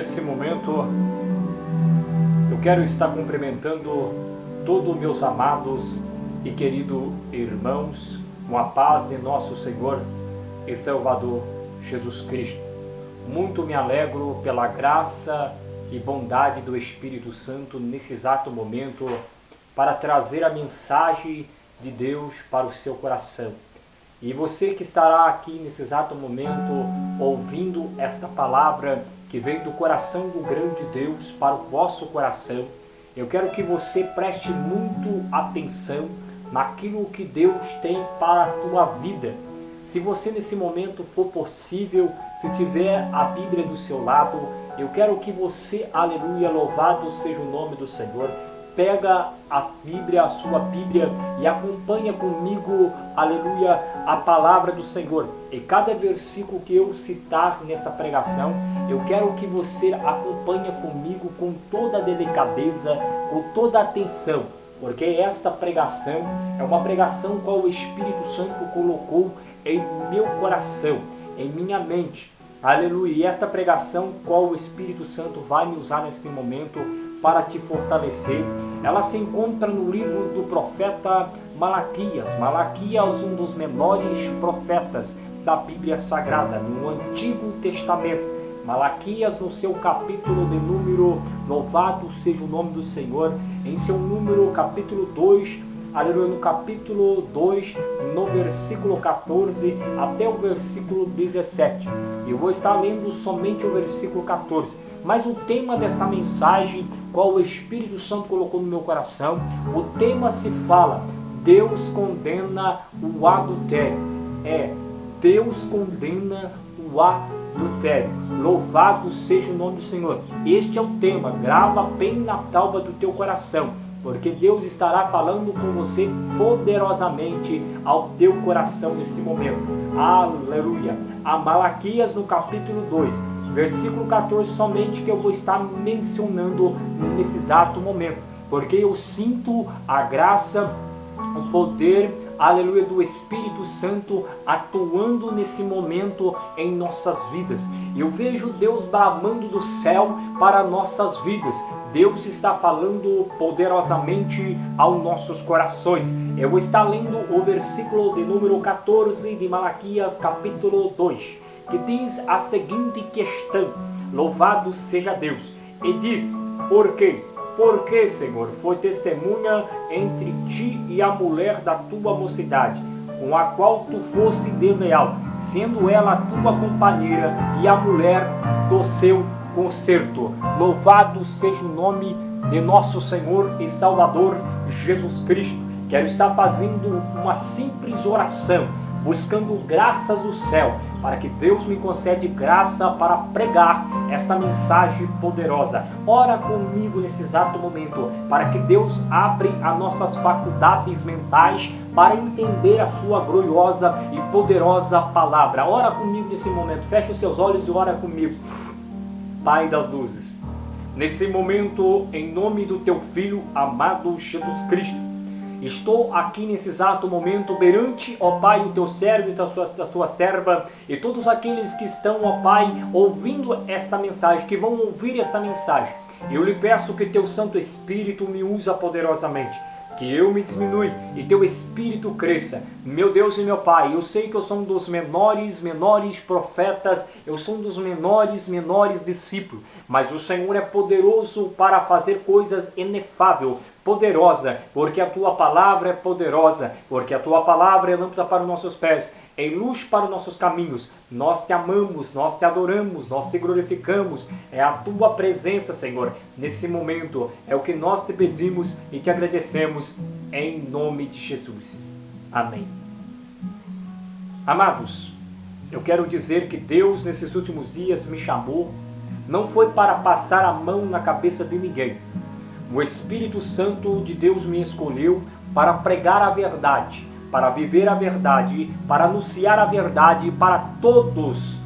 Nesse momento, eu quero estar cumprimentando todos meus amados e queridos irmãos com a paz de nosso Senhor e Salvador Jesus Cristo. Muito me alegro pela graça e bondade do Espírito Santo nesse exato momento para trazer a mensagem de Deus para o seu coração. E você que estará aqui nesse exato momento ouvindo esta palavra que vem do coração do grande Deus para o vosso coração, eu quero que você preste muito atenção naquilo que Deus tem para a tua vida. Se você nesse momento for possível, se tiver a Bíblia do seu lado, eu quero que você, aleluia, louvado seja o nome do Senhor, pega a Bíblia, a sua Bíblia e acompanha comigo, aleluia, a palavra do Senhor. E cada versículo que eu citar nessa pregação, eu quero que você acompanhe comigo com toda a delicadeza, com toda a atenção, porque esta pregação é uma pregação qual o Espírito Santo colocou em meu coração, em minha mente. Aleluia! E esta pregação qual o Espírito Santo vai me usar nesse momento para te fortalecer, ela se encontra no livro do profeta Malaquias. Malaquias, um dos menores profetas da Bíblia Sagrada, no Antigo Testamento. Malaquias, no seu capítulo de número, louvado seja o nome do Senhor, em seu número, capítulo 2, aleluia, no capítulo 2, no versículo 14 até o versículo 17. Eu vou estar lendo somente o versículo 14. Mas o tema desta mensagem, qual o Espírito Santo colocou no meu coração, o tema se fala: Deus condena o adultério. Deus condena o adultério. Louvado seja o nome do Senhor. Este é o tema, grava bem na tábua do teu coração, porque Deus estará falando com você poderosamente ao teu coração nesse momento. Aleluia. A Malaquias no capítulo 2, versículo 14 somente, que eu vou estar mencionando nesse exato momento, porque eu sinto a graça, o poder, aleluia, do Espírito Santo atuando nesse momento em nossas vidas. Eu vejo Deus bramando do céu para nossas vidas. Deus está falando poderosamente aos nossos corações. Eu vou estar lendo o versículo de número 14 de Malaquias, capítulo 2, que diz a seguinte questão: louvado seja Deus. E diz: por quê? Porque, Senhor, foi testemunha entre ti e a mulher da tua mocidade, com a qual tu fosse desleal, sendo ela a tua companheira e a mulher do seu concerto. Louvado seja o nome de nosso Senhor e Salvador Jesus Cristo. Quero estar fazendo uma simples oração, buscando graças do céu, para que Deus me concede graça para pregar esta mensagem poderosa. Ora comigo nesse exato momento, para que Deus abra as nossas faculdades mentais para entender a sua gloriosa e poderosa palavra. Ora comigo nesse momento, feche os seus olhos e ora comigo. Pai das luzes, nesse momento, em nome do teu Filho amado Jesus Cristo, estou aqui nesse exato momento perante, ó Pai, o teu servo e da sua serva e todos aqueles que estão, ó Pai, ouvindo esta mensagem, que vão ouvir esta mensagem. Eu lhe peço que teu Santo Espírito me usa poderosamente, que eu me diminui e teu Espírito cresça. Meu Deus e meu Pai, eu sei que eu sou um dos menores profetas, eu sou um dos menores discípulos, mas o Senhor é poderoso para fazer coisas inefáveis, poderosa, porque a tua palavra é poderosa, porque a tua palavra é lâmpada para os nossos pés, é luz para os nossos caminhos. Nós te amamos, nós te adoramos, nós te glorificamos. É a tua presença, Senhor, nesse momento. É o que nós te pedimos e te agradecemos em nome de Jesus. Amém. Amados, eu quero dizer que Deus nesses últimos dias me chamou, não foi para passar a mão na cabeça de ninguém. O Espírito Santo de Deus me escolheu para pregar a verdade, para viver a verdade, para anunciar a verdade para todos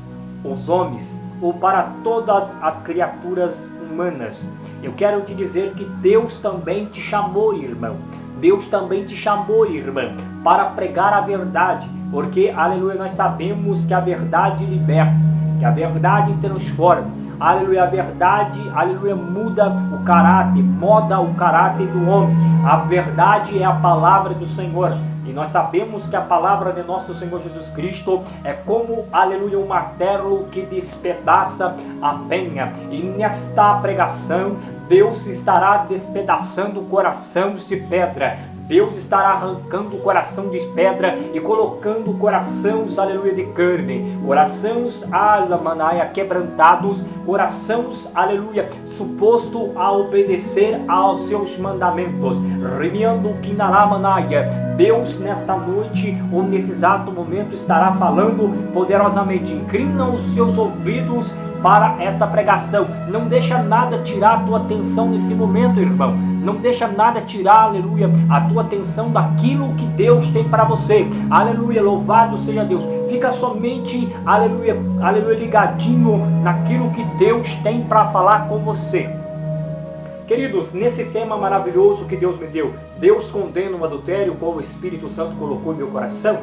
os homens ou para todas as criaturas humanas. Eu quero te dizer que Deus também te chamou, irmão. Deus também te chamou, irmã, para pregar a verdade, porque, aleluia, nós sabemos que a verdade liberta, que a verdade transforma. aleluia, a verdade, aleluia, muda o caráter, moda o caráter do homem. A verdade é a palavra do Senhor. E nós sabemos que a palavra de nosso Senhor Jesus Cristo é como, aleluia, um martelo que despedaça a penha. E nesta pregação, Deus estará despedaçando corações de pedra. Deus estará arrancando o coração de pedra e colocando corações, aleluia, de carne. Corações, alamanaia, quebrantados. Corações, aleluia, suposto a obedecer aos seus mandamentos. Remiando quinalamanaya. Deus nesta noite, ou nesse exato momento, estará falando poderosamente. Inclina os seus ouvidos para esta pregação. Não deixa nada tirar a tua atenção nesse momento, irmão. Não deixa nada tirar, aleluia, a tua atenção daquilo que Deus tem para você. Aleluia, louvado seja Deus. Fica somente, aleluia, aleluia, ligadinho naquilo que Deus tem para falar com você. Queridos, nesse tema maravilhoso que Deus me deu, Deus condena o adultério, qual o Espírito Santo colocou em meu coração,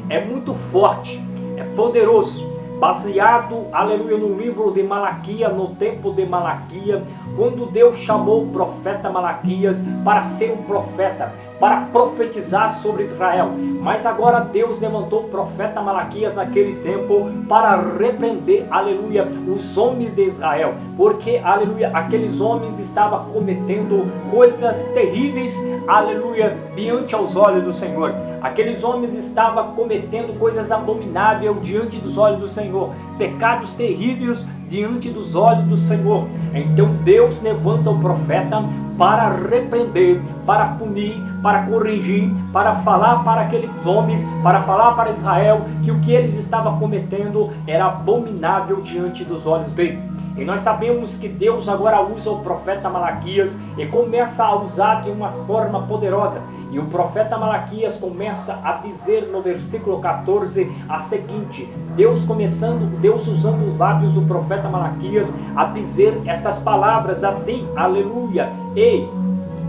é muito forte, é poderoso. Baseado, aleluia, no livro de Malaquias, no tempo de Malaquias, quando Deus chamou o profeta Malaquias para ser um profeta, para profetizar sobre Israel. Mas agora Deus levantou o profeta Malaquias naquele tempo para repreender, aleluia, os homens de Israel, porque, aleluia, aqueles homens estavam cometendo coisas terríveis, aleluia, diante aos olhos do Senhor. Aqueles homens estavam cometendo coisas abomináveis diante dos olhos do Senhor, pecados terríveis diante dos olhos do Senhor. Então Deus levanta o profeta para repreender, para punir, para corrigir, para falar para aqueles homens, para falar para Israel que o que eles estavam cometendo era abominável diante dos olhos dele. E nós sabemos que Deus agora usa o profeta Malaquias e começa a usar de uma forma poderosa. E o profeta Malaquias começa a dizer no versículo 14 a seguinte: Deus usando os lábios do profeta Malaquias a dizer estas palavras assim, aleluia: ei,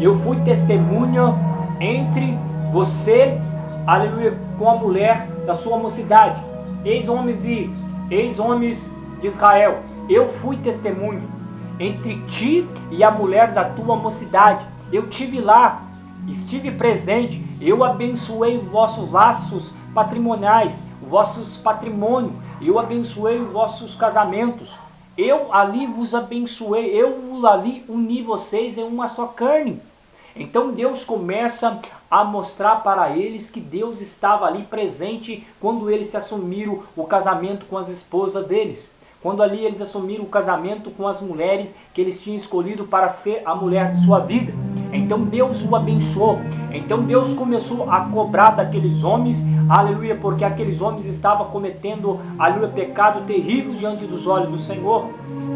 eu fui testemunha entre você, aleluia, com a mulher da sua mocidade, ex-homens de Israel. Eu fui testemunho entre ti e a mulher da tua mocidade. Eu tive lá, estive presente. Eu abençoei vossos laços patrimoniais, vossos patrimônios. Eu abençoei vossos casamentos. Eu ali vos abençoei. Eu ali uni vocês em uma só carne. Então Deus começa a mostrar para eles que Deus estava ali presente quando eles se assumiram o casamento com as esposas deles. Quando ali eles assumiram o casamento com as mulheres que eles tinham escolhido para ser a mulher de sua vida. Então Deus o abençoou. Então Deus começou a cobrar daqueles homens, aleluia, porque aqueles homens estavam cometendo, aleluia, pecado terrível diante dos olhos do Senhor.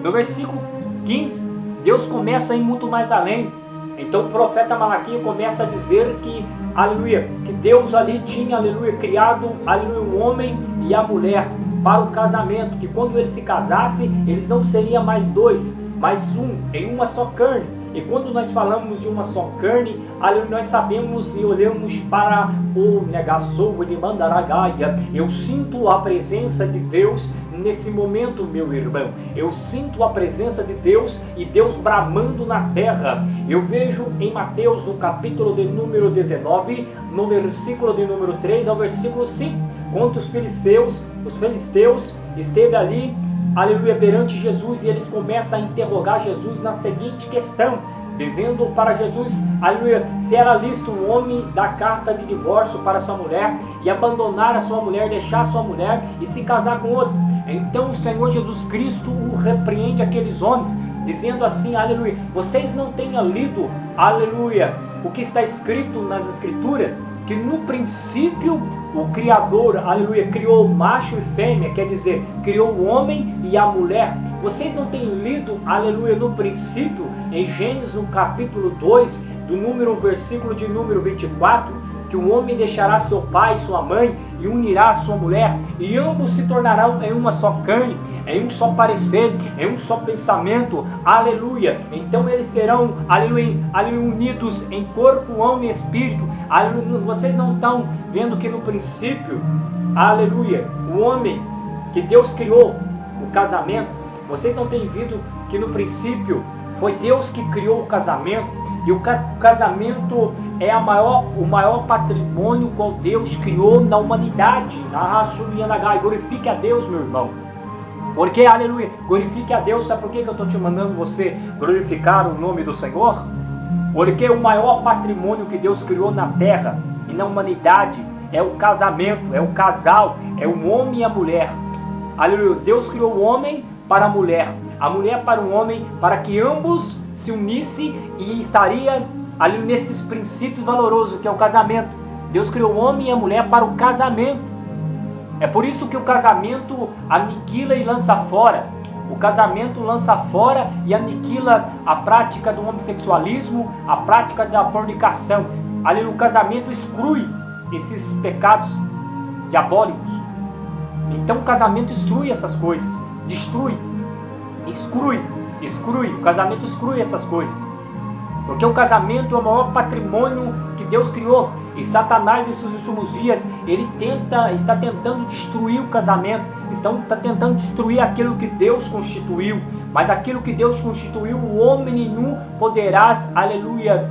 No versículo 15, Deus começa a ir muito mais além. Então o profeta Malaquias começa a dizer que, aleluia, que Deus ali tinha, aleluia, criado, aleluia, o homem e a mulher para o casamento, que quando eles se casassem, eles não seriam mais dois, mas um, em uma só carne. E quando nós falamos de uma só carne, aleluia, nós sabemos e olhamos para o negaçou de Mandaragaia. Eu sinto a presença de Deus nesse momento, meu irmão. Eu sinto a presença de Deus e Deus bramando na terra. Eu vejo em Mateus, no capítulo de número 19, no versículo de número 3 ao versículo 5, quando os filisteus esteve ali, aleluia, perante Jesus, e eles começam a interrogar Jesus na seguinte questão, dizendo para Jesus, aleluia, se era lícito um homem dar carta de divórcio para sua mulher e abandonar a sua mulher, deixar a sua mulher e se casar com outro. Então o Senhor Jesus Cristo repreende aqueles homens, dizendo assim, aleluia, vocês não tenham lido, aleluia, o que está escrito nas Escrituras, que no princípio o Criador, aleluia, criou macho e fêmea, quer dizer, criou o homem e a mulher. Vocês não têm lido, aleluia, no princípio, em Gênesis, no capítulo 2, versículo de número 24, que o homem deixará seu pai e sua mãe e unirá a sua mulher, e ambos se tornarão em uma só carne, em um só parecer, em um só pensamento, aleluia. Então eles serão, aleluia, unidos em corpo, alma e espírito. Aleluia. Vocês não estão vendo que no princípio, aleluia, o homem que Deus criou, o casamento, Vocês não têm visto que no princípio foi Deus que criou o casamento, e o casamento é o maior patrimônio qual Deus criou na humanidade. Glorifique a Deus, meu irmão. Porque, aleluia, glorifique a Deus. Sabe por que eu estou te mandando você glorificar o nome do Senhor? Porque o maior patrimônio que Deus criou na terra e na humanidade é o casamento, é o casal, é o homem e a mulher. Aleluia, Deus criou o homem para a mulher para o homem, para que ambos se unissem e estaria ali nesses princípios valorosos que é o casamento. Deus criou o homem e a mulher para o casamento. É por isso que o casamento aniquila e lança fora. O casamento lança fora e aniquila a prática do homossexualismo, a prática da fornicação. Ali o casamento exclui esses pecados diabólicos. Então o casamento exclui essas coisas, exclui. O casamento exclui essas coisas. Porque o casamento é o maior patrimônio que Deus criou. E Satanás, nesses últimos dias, ele está tentando destruir o casamento. Está tentando destruir aquilo que Deus constituiu. Mas aquilo que Deus constituiu, o homem nenhum poderá, aleluia,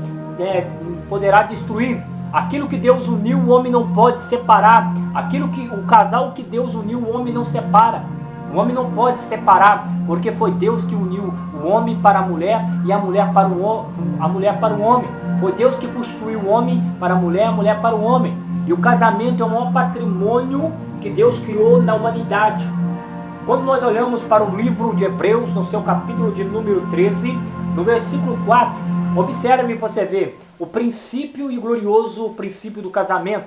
poderá destruir. Aquilo que Deus uniu, o homem não pode separar. O casal que Deus uniu, o homem não separa. O homem não pode separar, porque foi Deus que uniu o homem para a mulher e a mulher para o homem. Foi Deus que constituiu o homem para a mulher para o homem. E o casamento é o maior patrimônio que Deus criou na humanidade. Quando nós olhamos para o livro de Hebreus, no seu capítulo de número 13, no versículo 4, observe você ver o princípio e glorioso princípio do casamento.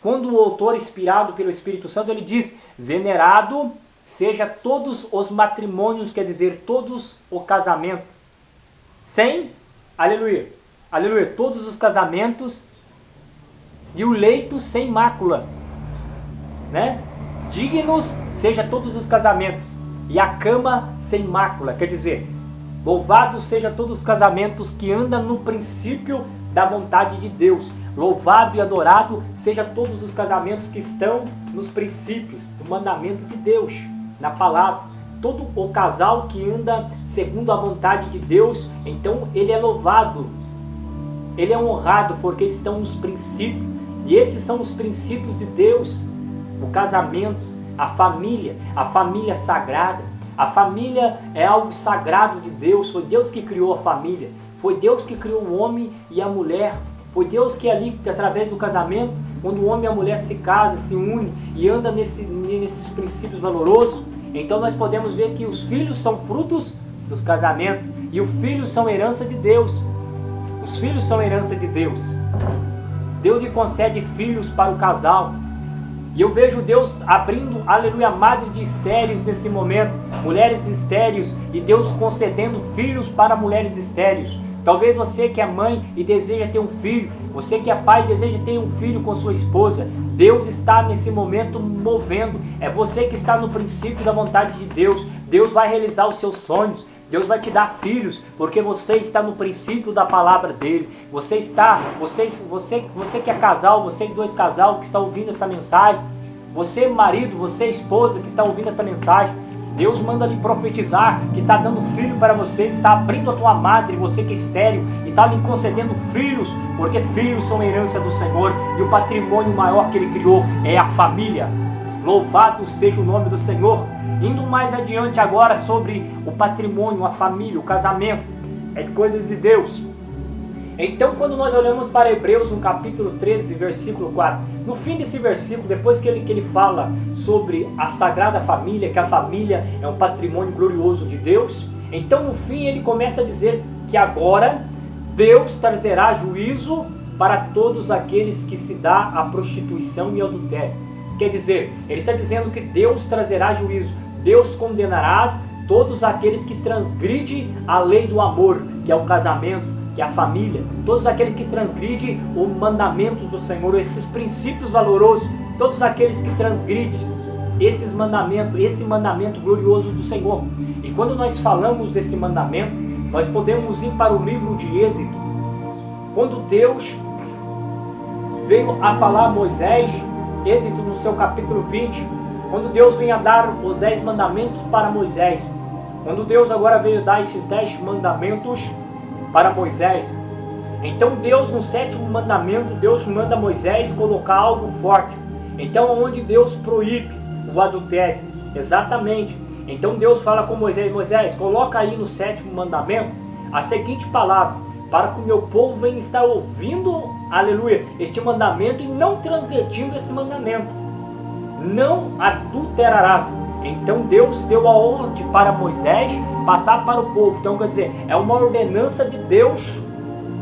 Quando o autor, inspirado pelo Espírito Santo, ele diz: venerado seja todos os matrimônios, quer dizer, todos o casamento, sem, aleluia, todos os casamentos, e o leito sem mácula, né? Dignos seja todos os casamentos, e a cama sem mácula, quer dizer, louvado seja todos os casamentos que andam no princípio da vontade de Deus. Louvado e adorado seja todos os casamentos que estão nos princípios do mandamento de Deus, na palavra. Todo o casal que anda segundo a vontade de Deus, então ele é louvado, ele é honrado, porque estão nos princípios, e esses são os princípios de Deus. O casamento, a família sagrada. A família é algo sagrado de Deus. Foi Deus que criou a família, foi Deus que criou o homem e a mulher. Foi Deus que ali, através do casamento, quando o homem e a mulher se casam, se unem e andam nesses princípios valorosos, então nós podemos ver que os filhos são frutos dos casamentos, e os filhos são herança de Deus. Os filhos são herança de Deus. Deus lhe concede filhos para o casal. E eu vejo Deus abrindo, aleluia, madre de estéreis nesse momento, mulheres estéreis, e Deus concedendo filhos para mulheres estéreis. Talvez você que é mãe e deseja ter um filho, você que é pai e deseja ter um filho com sua esposa, Deus está nesse momento movendo. É você que está no princípio da vontade de Deus. Deus vai realizar os seus sonhos. Deus vai te dar filhos, porque você está no princípio da palavra dele. Você que é casal, vocês dois casal que estão ouvindo esta mensagem, você marido, você esposa que está ouvindo esta mensagem, Deus manda lhe profetizar que está dando filho para você, está abrindo a tua madre, você que é estéril, e está lhe concedendo filhos, porque filhos são herança do Senhor, e o patrimônio maior que ele criou é a família. Louvado seja o nome do Senhor. Indo mais adiante agora sobre o patrimônio, a família, o casamento, é coisas de Deus. Então, quando nós olhamos para Hebreus, no capítulo 13, versículo 4, no fim desse versículo, depois que ele fala sobre a Sagrada Família, que a família é um patrimônio glorioso de Deus, então no fim ele começa a dizer que agora Deus trazerá juízo para todos aqueles que se dá à prostituição e adultério. Quer dizer, ele está dizendo que Deus trazerá juízo, Deus condenará todos aqueles que transgridem a lei do amor, que é o casamento, que é a família, todos aqueles que transgridem o mandamento do Senhor, esses princípios valorosos, todos aqueles que transgridem esses mandamentos, esse mandamento glorioso do Senhor. E quando nós falamos desse mandamento, nós podemos ir para o livro de Êxodo, quando Deus veio a falar a Moisés, Êxodo no seu capítulo 20, quando Deus vem a dar os 10 mandamentos para Moisés. Quando Deus agora veio dar esses 10 mandamentos para Moisés, então Deus no 7º mandamento, Deus manda Moisés colocar algo forte. Então onde Deus proíbe o adultério, exatamente. Então Deus fala com Moisés: Moisés, coloca aí no 7º mandamento a seguinte palavra, para que o meu povo venha estar ouvindo, aleluia, este mandamento e não transgredindo esse mandamento. Não adulterarás. Então Deus deu a ordem para Moisés passar para o povo. Então quer dizer, é uma ordenança de Deus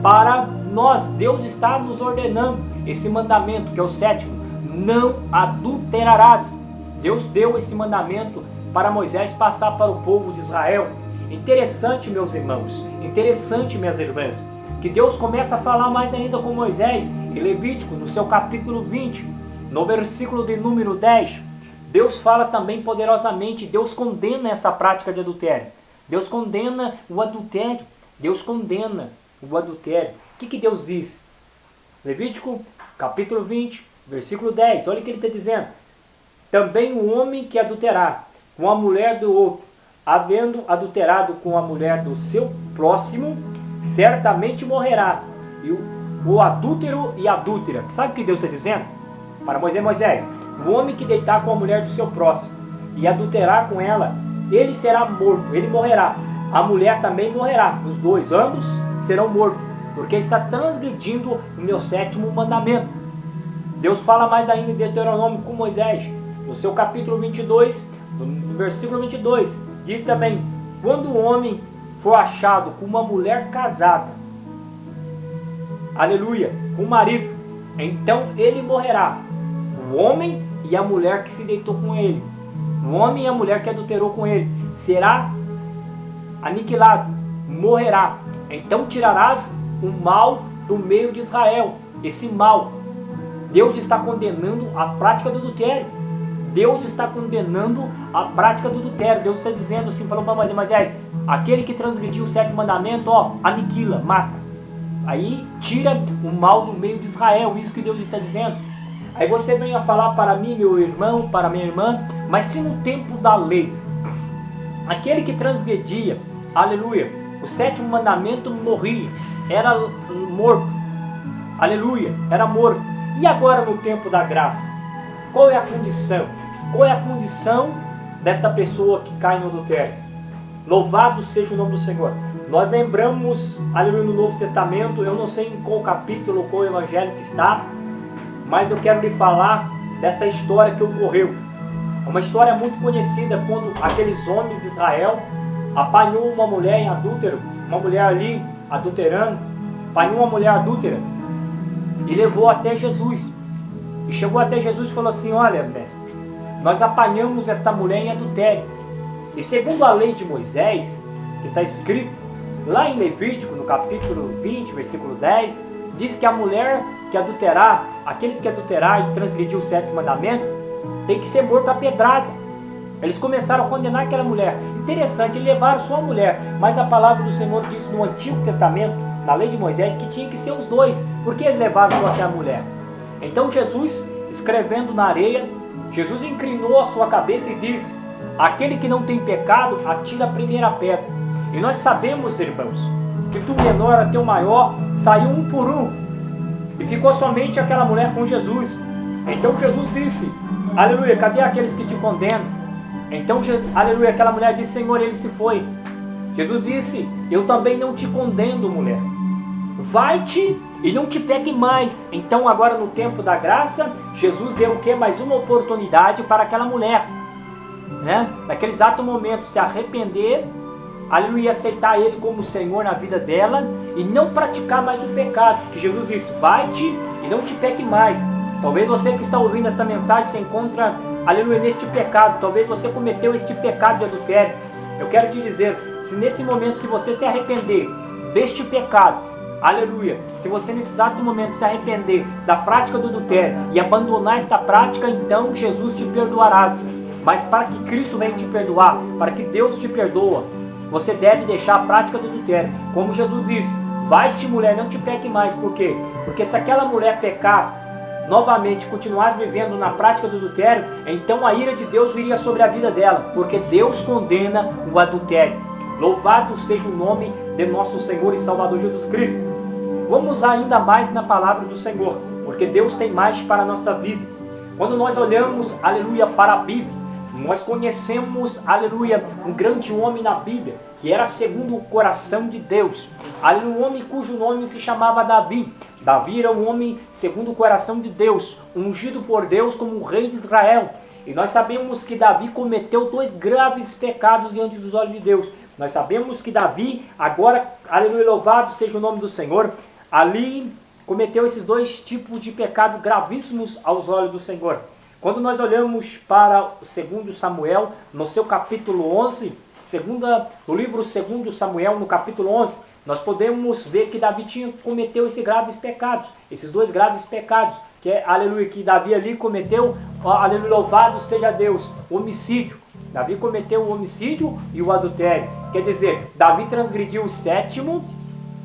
para nós. Deus está nos ordenando esse mandamento, que é o 7º, não adulterarás. Deus deu esse mandamento para Moisés passar para o povo de Israel. Interessante, meus irmãos, interessante, minhas irmãs, que Deus começa a falar mais ainda com Moisés em Levítico, no seu capítulo 20, no versículo de número 10. Deus fala também poderosamente, Deus condena essa prática de adultério. Deus condena o adultério. Deus condena o adultério. O que Deus diz? Levítico, capítulo 20, versículo 10. Olha o que ele está dizendo. Também o homem que adulterar com a mulher do outro, havendo adulterado com a mulher do seu próximo, certamente morrerá. E o adúltero e a adúltera. Sabe o que Deus está dizendo? Para Moisés, o homem que deitar com a mulher do seu próximo e adulterar com ela, ele será morto, ele morrerá. A mulher também morrerá. Os dois, ambos serão mortos, porque está transgredindo o meu 7º mandamento. Deus fala mais ainda em Deuteronômio com Moisés, no seu capítulo 22, no versículo 22, diz também: quando o homem for achado com uma mulher casada, aleluia, com o marido, então ele morrerá. O homem e a mulher que se deitou com ele, o homem e a mulher que adulterou com ele, será aniquilado, morrerá. Então tirarás o mal do meio de Israel. Esse mal, Deus está condenando a prática do adultério. Deus está condenando a prática do adultério. Deus está dizendo assim, falou para Moisés: aquele que transgrediu o 7º mandamento, aniquila, mata. Aí tira o mal do meio de Israel. Isso que Deus está dizendo. Aí você vem a falar para mim, meu irmão, para minha irmã, mas se no tempo da lei, aquele que transgredia, aleluia, o 7º mandamento morria, era morto, aleluia, era morto. E agora no tempo da graça, qual é a condição? Qual é a condição desta pessoa que cai no adultério? Louvado seja o nome do Senhor. Nós lembramos, aleluia, no Novo Testamento, eu não sei em qual capítulo, qual evangelho que está, mas eu quero lhe falar desta história que ocorreu. Uma história muito conhecida, quando aqueles homens de Israel apanhou uma mulher em adúltero, uma mulher ali adulterando, apanhou uma mulher adúltera e levou até Jesus. E chegou até Jesus e falou assim: olha, mestre, nós apanhamos esta mulher em adultério. E segundo a lei de Moisés, que está escrito lá em Levítico, no capítulo 20, versículo 10, diz que a mulher que adulterar, aqueles que adulterar e transgredir o 7º mandamento, tem que ser morto a pedrada. Eles começaram a condenar aquela mulher. Interessante, levaram só a mulher, mas a palavra do Senhor disse no Antigo Testamento, na lei de Moisés, que tinha que ser os dois. Por que eles levaram só aquela mulher? Então Jesus, escrevendo na areia, Jesus inclinou a sua cabeça e disse: aquele que não tem pecado, atira a primeira pedra. E nós sabemos, irmãos, que do menor até o maior saiu um por um, e ficou somente aquela mulher com Jesus. Então Jesus disse: aleluia, cadê aqueles que te condenam? Então, aleluia, aquela mulher disse: Senhor, ele se foi. Jesus disse: eu também não te condeno, mulher. Vai-te e não te peque mais. Então agora no tempo da graça, Jesus deu o que? Mais uma oportunidade para aquela mulher, né? Naquele exato momento, se arrepender, aleluia, aceitar Ele como Senhor na vida dela e não praticar mais o pecado. Que Jesus disse: vai-te e não te peque mais. Talvez você que está ouvindo esta mensagem se encontra, aleluia, neste pecado. Talvez você cometeu este pecado de adultério. Eu quero te dizer, se nesse momento, se você se arrepender deste pecado, aleluia, se você nesse exato momento se arrepender da prática do adultério e abandonar esta prática, então Jesus te perdoará. Mas para que Cristo venha te perdoar, para que Deus te perdoa, você deve deixar a prática do adultério. Como Jesus disse: vai-te, mulher, não te peque mais. Por quê? Porque se aquela mulher pecasse novamente continuasse vivendo na prática do adultério, então a ira de Deus viria sobre a vida dela, porque Deus condena o adultério. Louvado seja o nome de nosso Senhor e Salvador Jesus Cristo. Vamos ainda mais na palavra do Senhor, porque Deus tem mais para a nossa vida. Quando nós olhamos, aleluia, para a Bíblia, nós conhecemos, aleluia, um grande homem na Bíblia, que era segundo o coração de Deus. Ali um homem cujo nome se chamava Davi. Davi era um homem segundo o coração de Deus, ungido por Deus como o rei de Israel. E nós sabemos que Davi cometeu 2 graves pecados diante dos olhos de Deus. Nós sabemos que Davi, agora, aleluia, louvado seja o nome do Senhor, ali cometeu esses 2 tipos de pecado gravíssimos aos olhos do Senhor. Quando nós olhamos para 2 Samuel, no seu capítulo 11, no livro 2 Samuel, no capítulo 11, nós podemos ver que Davi cometeu esses graves pecados, esses 2 graves pecados, que é, aleluia, que Davi ali cometeu, aleluia, louvado seja Deus, o homicídio. Davi cometeu o homicídio e o adultério. Quer dizer, Davi transgrediu o 7º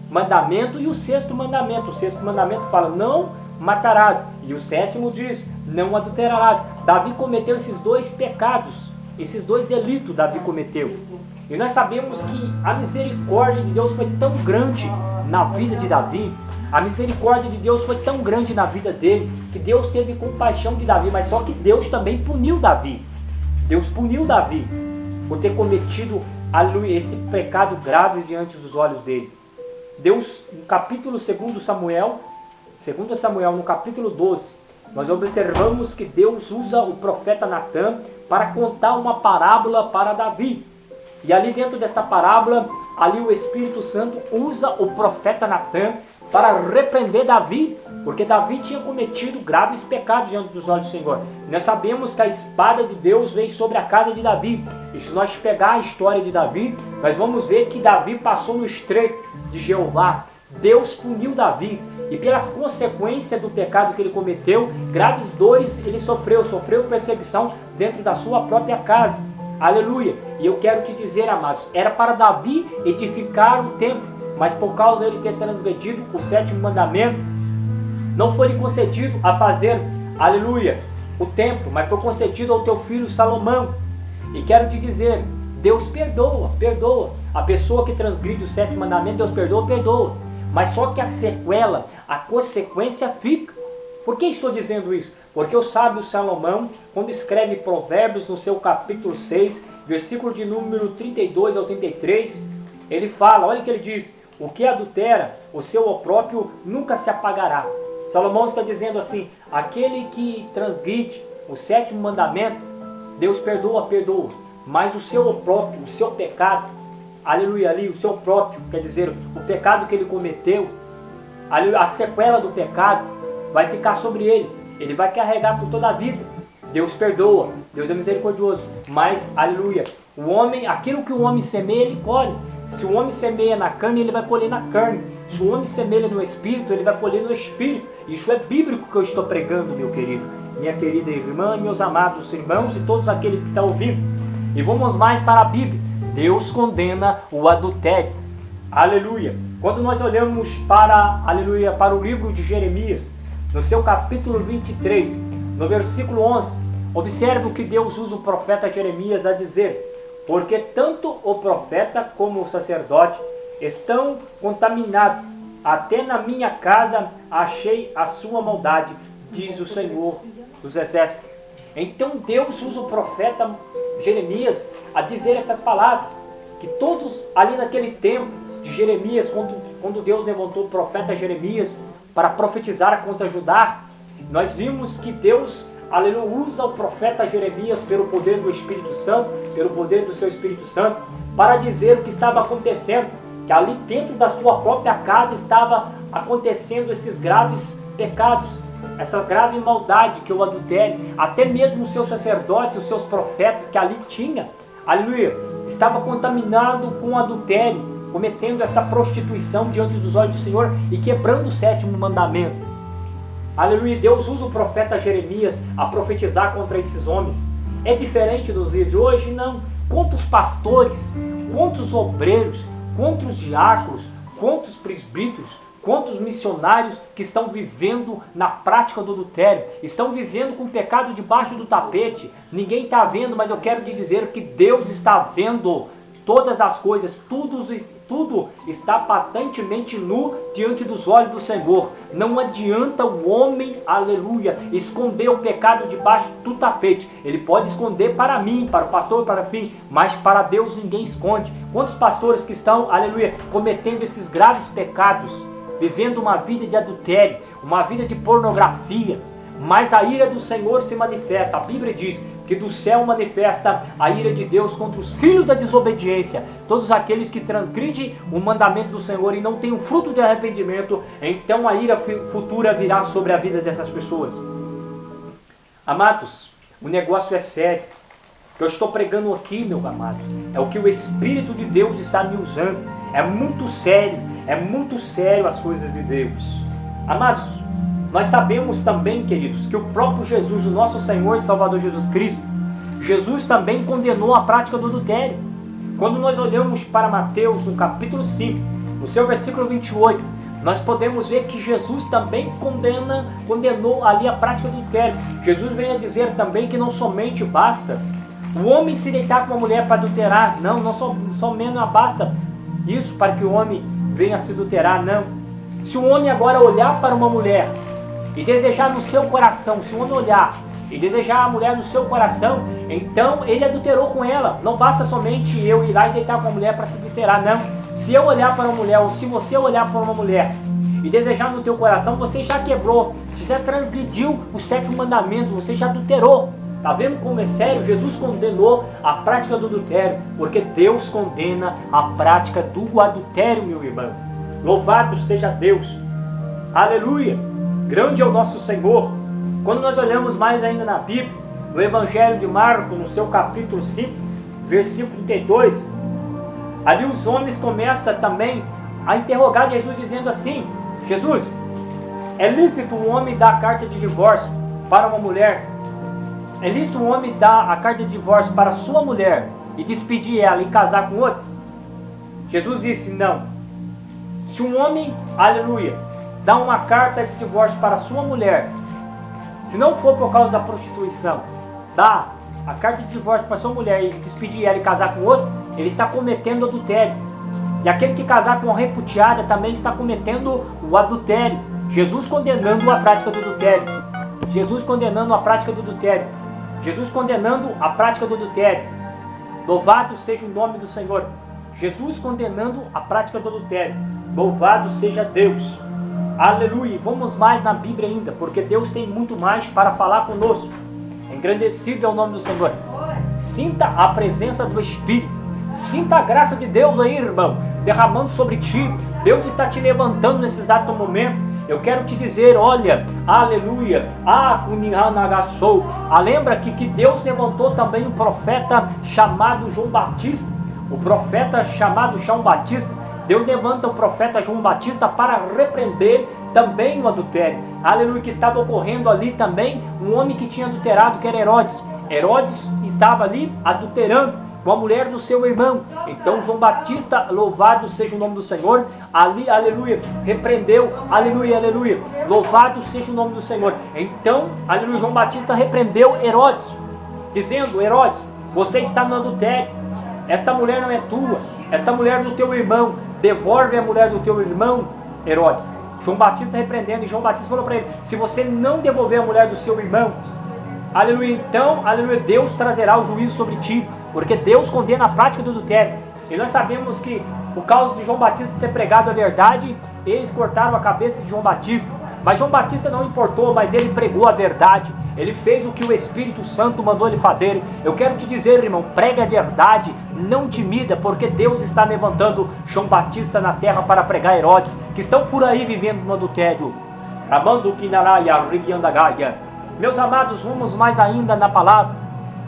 mandamento e o 6º mandamento. O 6º mandamento fala, não matarás. E o 7º diz, não adulterarás. Davi cometeu esses 2 pecados, esses 2 delitos Davi cometeu. E nós sabemos que a misericórdia de Deus foi tão grande na vida de Davi, a misericórdia de Deus foi tão grande na vida dele, que Deus teve compaixão de Davi, mas só que Deus também puniu Davi. Deus puniu Davi por ter cometido, aleluia, esse pecado grave diante dos olhos dele. Deus, no capítulo 2 Samuel, no capítulo 12, nós observamos que Deus usa o profeta Natã para contar uma parábola para Davi. E ali dentro desta parábola, ali o Espírito Santo usa o profeta Natã para repreender Davi, porque Davi tinha cometido graves pecados diante dos olhos do Senhor. Nós sabemos que a espada de Deus veio sobre a casa de Davi. E se nós pegar a história de Davi, nós vamos ver que Davi passou no estreito de Jeová. Deus puniu Davi. E pelas consequências do pecado que ele cometeu, graves dores ele sofreu perseguição dentro da sua própria casa. Aleluia! E eu quero te dizer, amados, era para Davi edificar o templo, mas por causa de ele ter transgredido o 7º mandamento, não foi lhe concedido a fazer, aleluia, o templo, mas foi concedido ao teu filho Salomão. E quero te dizer, Deus perdoa. A pessoa que transgride o 7º mandamento, Deus perdoa. Mas só que a sequela, a consequência fica. Por que estou dizendo isso? Porque o sábio Salomão, quando escreve Provérbios no seu capítulo 6, versículo de número 32 ao 33, ele fala, olha o que ele diz, o que adultera, o seu opróprio nunca se apagará. Salomão está dizendo assim, aquele que transgride o 7º mandamento, Deus perdoa, mas o seu opróprio, o seu pecado, aleluia, ali, o seu próprio, quer dizer, o pecado que ele cometeu, a sequela do pecado vai ficar sobre ele, ele vai carregar por toda a vida. Deus perdoa, Deus é misericordioso, mas, aleluia, o homem, aquilo que o homem semeia, ele colhe. Se o homem semeia na carne, ele vai colher na carne. Se o homem semeia no Espírito, ele vai colher no Espírito. Isso é bíblico que eu estou pregando, meu querido, minha querida irmã, meus amados irmãos e todos aqueles que estão ouvindo. E vamos mais para a Bíblia. Deus condena o adultério. Aleluia. Quando nós olhamos para, aleluia, para o livro de Jeremias, no seu capítulo 23, no versículo 11, observe o que Deus usa o profeta Jeremias a dizer. Porque tanto o profeta como o sacerdote estão contaminados. Até na minha casa achei a sua maldade, diz o Senhor dos Exércitos. Então Deus usa o profeta Jeremias a dizer estas palavras. Que todos ali naquele tempo de Jeremias, quando Deus levantou o profeta Jeremias para profetizar contra Judá, nós vimos que Deus, aleluia, usa o profeta Jeremias pelo poder do Espírito Santo, pelo poder do seu Espírito Santo, para dizer o que estava acontecendo, que ali dentro da sua própria casa estava acontecendo esses graves pecados, essa grave maldade que é o adultério. Até mesmo os seus sacerdotes, os seus profetas que ali tinha, aleluia, estava contaminado com o adultério, cometendo esta prostituição diante dos olhos do Senhor e quebrando o 7º mandamento. Aleluia, Deus usa o profeta Jeremias a profetizar contra esses homens. É diferente dos dias de hoje? Não. Quantos pastores, quantos obreiros, quantos diáconos, quantos presbíteros, Quantos missionários que estão vivendo na prática do adultério, estão vivendo com o pecado debaixo do tapete. Ninguém está vendo, mas eu quero te dizer que Deus está vendo todas as coisas, tudo está patentemente nu diante dos olhos do Senhor. Não adianta o homem, aleluia, esconder o pecado debaixo do tapete. Ele pode esconder para mim, para o pastor, para mim, mas para Deus ninguém esconde. Quantos pastores que estão, aleluia, cometendo esses graves pecados, vivendo uma vida de adultério, uma vida de pornografia, mas a ira do Senhor se manifesta. A Bíblia diz que do céu manifesta a ira de Deus contra os filhos da desobediência, todos aqueles que transgridem o mandamento do Senhor e não têm o fruto de arrependimento. Então a ira futura virá sobre a vida dessas pessoas. Amados, o negócio é sério. O que eu estou pregando aqui, meu amado, é o que o Espírito de Deus está me usando. É muito sério as coisas de Deus. Amados, nós sabemos também, queridos, que o próprio Jesus, o nosso Senhor e Salvador Jesus Cristo, Jesus também condenou a prática do adultério. Quando nós olhamos para Mateus, no capítulo 5, no seu versículo 28, nós podemos ver que Jesus também condenou ali a prática do adultério. Jesus vem a dizer também que não somente basta o homem se deitar com uma mulher para adulterar, não somente basta isso para que o homem venha se adulterar, não. Se o homem agora olhar para uma mulher e desejar no seu coração, se o homem olhar e desejar a mulher no seu coração, então ele adulterou com ela. Não basta somente eu ir lá e deitar com a mulher para se adulterar, não. Se eu olhar para uma mulher, ou se você olhar para uma mulher e desejar no teu coração, você já quebrou, você já transgrediu os 7 mandamentos, você já adulterou. Está vendo como é sério? Jesus condenou a prática do adultério, porque Deus condena a prática do adultério, meu irmão. Louvado seja Deus. Aleluia. Grande é o nosso Senhor. Quando nós olhamos mais ainda na Bíblia, no Evangelho de Marcos, no seu capítulo 5, versículo 32, ali os homens começam também a interrogar Jesus, dizendo assim: Jesus, é lícito um homem dar carta de divórcio para uma mulher? É lícito um homem dar a carta de divórcio para sua mulher e despedir ela e casar com outra? Jesus disse: não. Se um homem, aleluia, dá uma carta de divórcio para sua mulher, se não for por causa da prostituição, dá a carta de divórcio para sua mulher e despedir ela e casar com outra, ele está cometendo adultério. E aquele que casar com uma repudiada também está cometendo o adultério. Jesus condenando a prática do adultério. Jesus condenando a prática do adultério. Jesus condenando a prática do adultério. Louvado seja o nome do Senhor. Jesus condenando a prática do adultério. Louvado seja Deus. Aleluia. Vamos mais na Bíblia ainda, porque Deus tem muito mais para falar conosco. Engrandecido é o nome do Senhor. Sinta a presença do Espírito. Sinta a graça de Deus aí, irmão, derramando sobre ti. Deus está te levantando nesse exato momento. Eu quero te dizer, olha, aleluia, lembra que Deus levantou também um profeta chamado João Batista. O profeta chamado João Batista, Deus levanta o profeta João Batista para repreender também o adultério. Aleluia, que estava ocorrendo ali também um homem que tinha adulterado, que era Herodes. Herodes estava ali adulterando com a mulher do seu irmão. Então João Batista, louvado seja o nome do Senhor, ali, aleluia, repreendeu, aleluia, aleluia, louvado seja o nome do Senhor. Então, aleluia, João Batista repreendeu Herodes, dizendo: Herodes, você está no adultério, esta mulher não é tua, esta mulher é do teu irmão, devolve a mulher do teu irmão, Herodes. João Batista repreendendo, e João Batista falou para ele: se você não devolver a mulher do seu irmão, aleluia, então, aleluia, Deus trazerá o juízo sobre ti, porque Deus condena a prática do adultério. E nós sabemos que, por causa de João Batista ter pregado a verdade, eles cortaram a cabeça de João Batista. Mas João Batista não importou, mas ele pregou a verdade. Ele fez o que o Espírito Santo mandou ele fazer. Eu quero te dizer, irmão, prega a verdade, não timida, porque Deus está levantando João Batista na terra para pregar Herodes, que estão por aí vivendo no adultério. Ramando Kinaraya, Rigiandagaia. Meus amados, vamos mais ainda na palavra.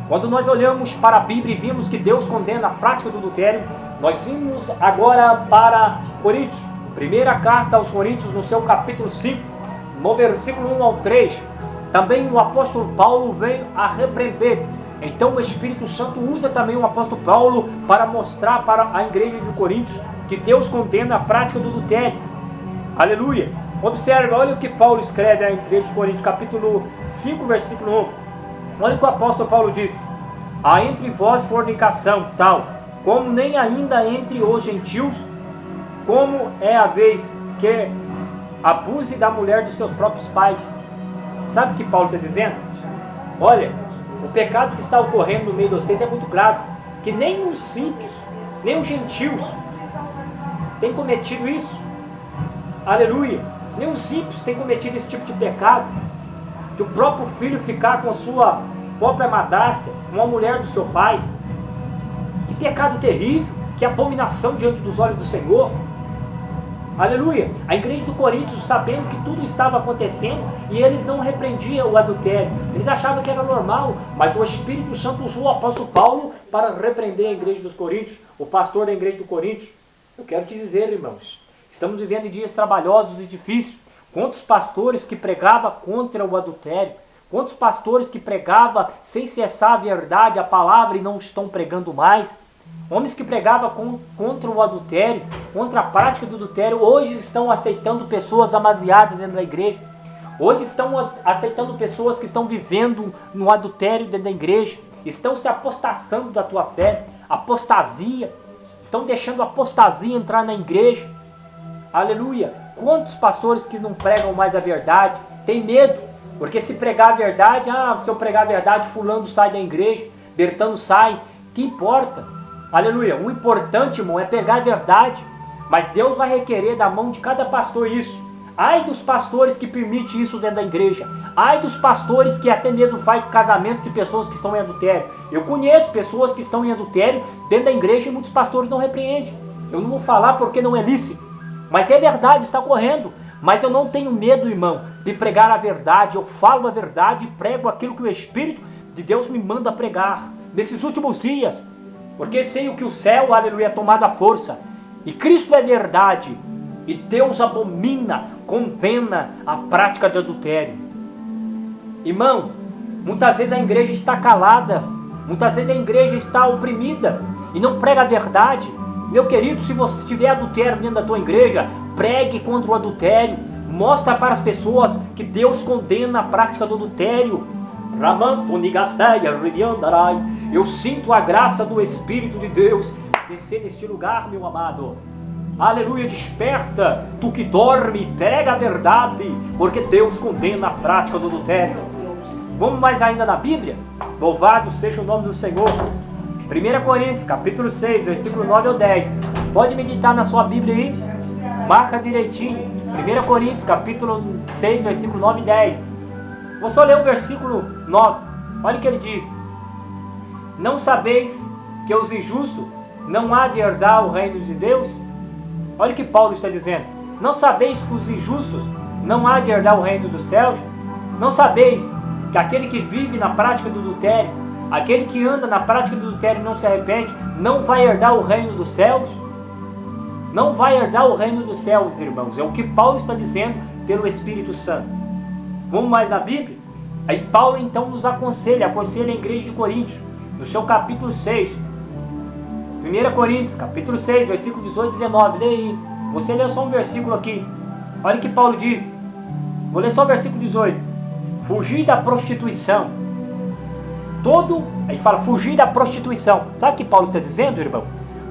Quando nós olhamos para a Bíblia e vimos que Deus condena a prática do adultério, nós vimos agora para Coríntios. Primeira carta aos Coríntios, no seu capítulo 5, no versículo 1 ao 3. Também o apóstolo Paulo veio a repreender. Então o Espírito Santo usa também o apóstolo Paulo para mostrar para a igreja de Coríntios que Deus condena a prática do adultério. Aleluia. Observe, olha o que Paulo escreve à igreja de Coríntios, capítulo 5, versículo 1. Olha o que o apóstolo Paulo diz. Há entre vós fornicação, tal, como nem ainda entre os gentios, como é a vez que abuse da mulher de seus próprios pais. Sabe o que Paulo está dizendo? Olha, o pecado que está ocorrendo no meio de vocês é muito grave, que nem os símpios, nem os gentios têm cometido isso. Aleluia. Nem os símpios têm cometido esse tipo de pecado, de o próprio filho ficar com a sua própria madrasta, uma mulher do seu pai. Que pecado terrível, que abominação diante dos olhos do Senhor. Aleluia. A igreja do Coríntios, sabendo que tudo estava acontecendo, e eles não repreendiam o adultério, eles achavam que era normal, mas o Espírito Santo usou o apóstolo Paulo para repreender a igreja dos Coríntios, o pastor da igreja do Coríntios. Eu quero te dizer, irmãos, estamos vivendo em dias trabalhosos e difíceis. Quantos pastores que pregavam contra o adultério, quantos pastores que pregavam sem cessar a verdade, a palavra, e não estão pregando mais. Homens que pregavam contra o adultério, contra a prática do adultério, hoje estão aceitando pessoas amaziadas dentro da igreja. Hoje estão aceitando pessoas que estão vivendo no adultério dentro da igreja. Estão se apostassando da tua fé, apostasia. Estão deixando a apostasia entrar na igreja. Aleluia. Quantos pastores que não pregam mais a verdade, tem medo, porque se pregar a verdade, se eu pregar a verdade, fulano sai da igreja, Bertano sai, que importa? Aleluia. O importante, irmão, é pegar a verdade, mas Deus vai requerer da mão de cada pastor isso. Ai dos pastores que permitem isso dentro da igreja, ai dos pastores que até mesmo fazem casamento de pessoas que estão em adultério. Eu conheço pessoas que estão em adultério dentro da igreja e muitos pastores não repreendem. Eu não vou falar porque não é lícito, mas é verdade, está correndo. Mas eu não tenho medo, irmão, de pregar a verdade. Eu falo a verdade e prego aquilo que o Espírito de Deus me manda pregar nesses últimos dias. Porque sei o que o céu, aleluia, é tomado à força. E Cristo é verdade. E Deus abomina, condena a prática de adultério. Irmão, muitas vezes a igreja está calada. Muitas vezes a igreja está oprimida e não prega a verdade. Meu querido, se você tiver adultério dentro da tua igreja, pregue contra o adultério. Mostra para as pessoas que Deus condena a prática do adultério. Eu sinto a graça do Espírito de Deus descer neste lugar, meu amado. Aleluia, desperta, tu que dorme, prega a verdade, porque Deus condena a prática do adultério. Vamos mais ainda na Bíblia? Louvado seja o nome do Senhor. 1 Coríntios, capítulo 6, versículo 9 ao 10. Pode meditar na sua Bíblia aí? Marca direitinho. 1 Coríntios, capítulo 6, versículo 9 e 10. Vou só ler o versículo 9. Olha o que ele diz. Não sabeis que os injustos não há de herdar o reino de Deus? Olha o que Paulo está dizendo. Não sabeis que os injustos não há de herdar o reino dos céus? Não sabeis que aquele que vive na prática do adultério, aquele que anda na prática do adultério e não se arrepende, não vai herdar o reino dos céus? Não vai herdar o reino dos céus, irmãos. É o que Paulo está dizendo pelo Espírito Santo. Vamos mais na Bíblia? Aí Paulo então nos aconselha a igreja de Coríntios, no seu capítulo 6. 1 Coríntios, capítulo 6, versículo 18 e 19. Lê aí. Você lê só um versículo aqui. Olha o que Paulo diz. Vou ler só o versículo 18. Fugir da prostituição. Aí fala, fugir da prostituição. Sabe o que Paulo está dizendo, irmão?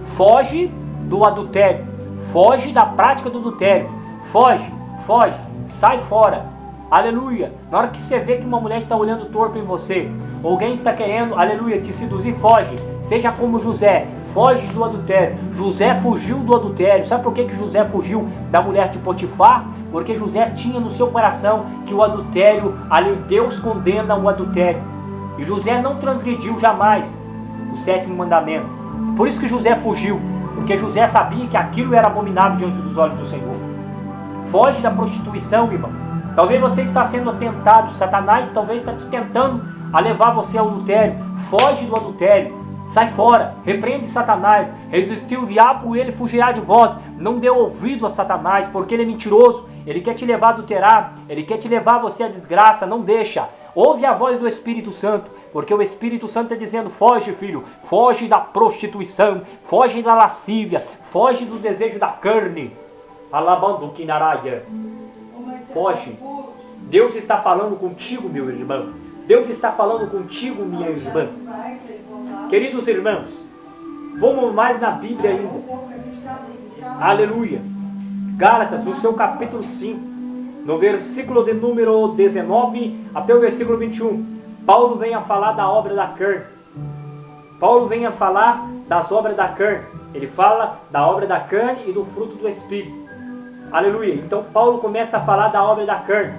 Foge do adultério. Foge da prática do adultério. Foge. Sai fora. Aleluia. Na hora que você vê que uma mulher está olhando torto em você, alguém está querendo, aleluia, te seduzir, foge. Seja como José. Foge do adultério. José fugiu do adultério. Sabe por que José fugiu da mulher de Potifar? Porque José tinha no seu coração que o adultério, ali Deus condena o adultério. E José não transgrediu jamais o 7º mandamento. Por isso que José fugiu. Porque José sabia que aquilo era abominável diante dos olhos do Senhor. Foge da prostituição, irmão. Talvez você está sendo tentado. Satanás talvez está te tentando a levar você ao adultério. Foge do adultério. Sai fora, repreende Satanás. Resistiu o diabo, ele fugirá de vós. Não dê ouvido a Satanás, porque ele é mentiroso. Ele quer te levar a adulterar, ele quer te levar você à desgraça. Não deixa. Ouve a voz do Espírito Santo, porque o Espírito Santo está dizendo, foge, filho, foge da prostituição, foge da lascívia, foge do desejo da carne. Alabando Kinaraya. Foge. Deus está falando contigo, meu irmão. Deus está falando contigo, minha irmã. Queridos irmãos, vamos mais na Bíblia ainda. Aleluia. Gálatas, no seu capítulo 5, no versículo de número 19 até o versículo 21, Paulo vem a falar da obra da carne. Paulo vem a falar das obras da carne. Ele fala da obra da carne e do fruto do Espírito. Aleluia. Então Paulo começa a falar da obra da carne.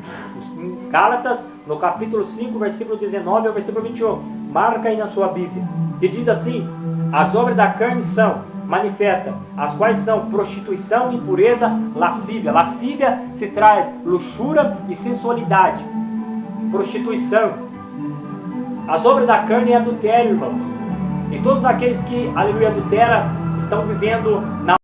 Em Gálatas, no capítulo 5, versículo 19 ao versículo 21. Marca aí na sua Bíblia. Que diz assim: as obras da carne são manifestas, as quais são prostituição, impureza, lascívia. Lascívia se traz luxúria e sensualidade. Prostituição. As obras da carne é adultério, irmão. E todos aqueles que, aleluia, adulteram, estão vivendo na